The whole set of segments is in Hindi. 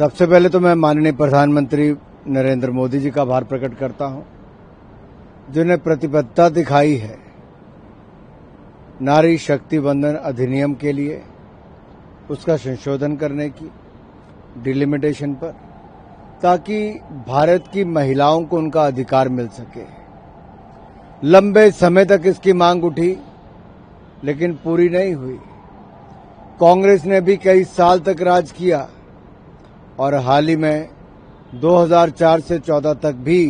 सबसे पहले तो मैं माननीय प्रधानमंत्री नरेंद्र मोदी जी का आभार प्रकट करता हूं, जिन्हें प्रतिबद्धता दिखाई है नारी शक्ति वंदन अधिनियम के लिए, उसका संशोधन करने की डिलिमिटेशन पर, ताकि भारत की महिलाओं को उनका अधिकार मिल सके। लंबे समय तक इसकी मांग उठी, लेकिन पूरी नहीं हुई। कांग्रेस ने भी कई साल तक राज किया और हाल ही में 2004 से 14 तक भी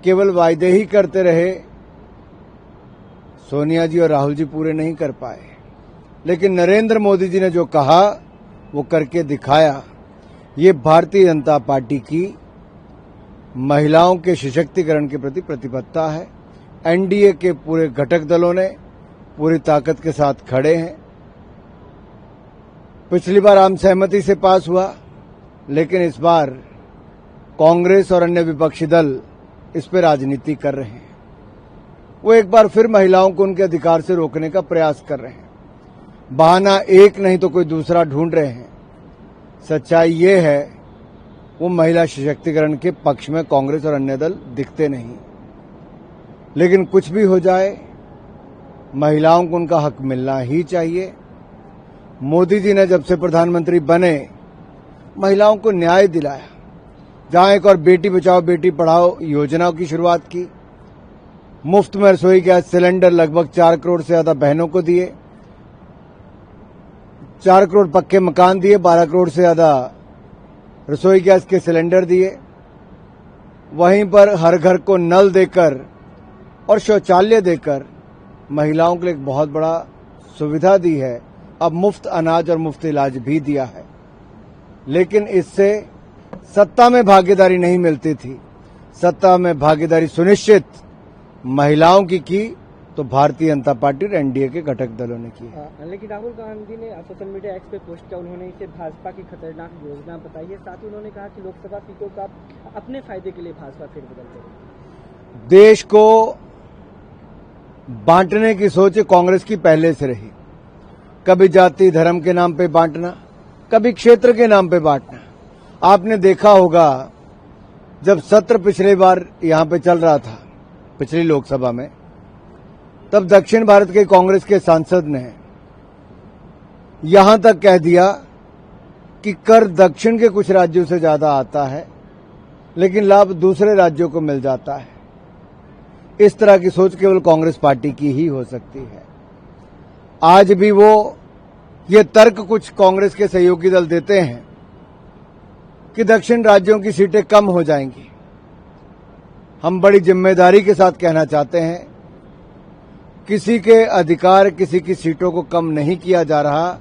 केवल वायदे ही करते रहे। सोनिया जी और राहुल जी पूरे नहीं कर पाए, लेकिन नरेंद्र मोदी जी ने जो कहा वो करके दिखाया। ये भारतीय जनता पार्टी की महिलाओं के सशक्तिकरण के प्रति प्रतिबद्धता है। एनडीए के पूरे घटक दलों ने पूरी ताकत के साथ खड़े हैं। पिछली बार आम सहमति से पास हुआ, लेकिन इस बार कांग्रेस और अन्य विपक्षी दल इस पर राजनीति कर रहे हैं। वो एक बार फिर महिलाओं को उनके अधिकार से रोकने का प्रयास कर रहे हैं। बहाना एक नहीं तो कोई दूसरा ढूंढ रहे हैं। सच्चाई ये है, वो महिला सशक्तिकरण के पक्ष में कांग्रेस और अन्य दल दिखते नहीं। लेकिन कुछ भी हो जाए, महिलाओं को उनका हक मिलना ही चाहिए। मोदी जी ने जब से प्रधानमंत्री बने, महिलाओं को न्याय दिलाया। जहां एक और बेटी बचाओ बेटी पढ़ाओ योजनाओं की शुरुआत की, मुफ्त में रसोई गैस सिलेंडर लगभग 4 करोड़ से ज्यादा बहनों को दिए, 4 करोड़ पक्के मकान दिए, 12 करोड़ से ज्यादा रसोई गैस के सिलेंडर दिए। वहीं पर हर घर को नल देकर और शौचालय देकर महिलाओं के लिए एक बहुत बड़ा सुविधा दी है। अब मुफ्त अनाज और मुफ्त इलाज भी दिया है। लेकिन इससे सत्ता में भागीदारी नहीं मिलती थी। सत्ता में भागीदारी सुनिश्चित महिलाओं की तो भारतीय जनता पार्टी और एनडीए के घटक दलों ने की है। लेकिन राहुल गांधी ने सोशल मीडिया एक्स पे पोस्ट किया, उन्होंने इसे भाजपा की खतरनाक योजना बताई है। साथ ही उन्होंने कहा कि लोकसभा सीटों का अपने फायदे के लिए भाजपा फेरबदल करेगी। देश को बांटने की सोच कांग्रेस की पहले से रही। कभी जाति धर्म के नाम पे बांटना, कभी क्षेत्र के नाम पे बांटना। आपने देखा होगा, जब सत्र पिछली बार यहां पे चल रहा था, पिछली लोकसभा में, तब दक्षिण भारत के कांग्रेस के सांसद ने यहां तक कह दिया कि कर दक्षिण के कुछ राज्यों से ज्यादा आता है, लेकिन लाभ दूसरे राज्यों को मिल जाता है। इस तरह की सोच केवल कांग्रेस पार्टी की ही हो सकती है। आज भी वो ये तर्क कुछ कांग्रेस के सहयोगी दल देते हैं कि दक्षिण राज्यों की सीटें कम हो जाएंगी। हम बड़ी जिम्मेदारी के साथ कहना चाहते हैं, किसी के अधिकार, किसी की सीटों को कम नहीं किया जा रहा,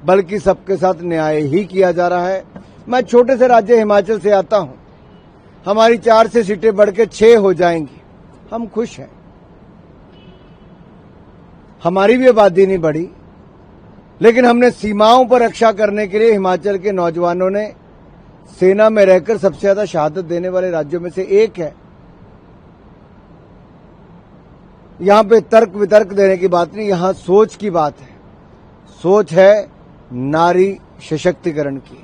बल्कि सबके साथ न्याय ही किया जा रहा है। मैं छोटे से राज्य हिमाचल से आता हूं। हमारी 4 से सीटें बढ़ के 6 हो जाएंगी, हम खुश हैं। हमारी भी आबादी नहीं बढ़ी, लेकिन हमने सीमाओं पर रक्षा करने के लिए हिमाचल के नौजवानों ने सेना में रहकर सबसे ज्यादा शहादत देने वाले राज्यों में से एक है। यहां पे तर्क वितर्क देने की बात नहीं, यहां सोच की बात है। सोच है नारी सशक्तिकरण की।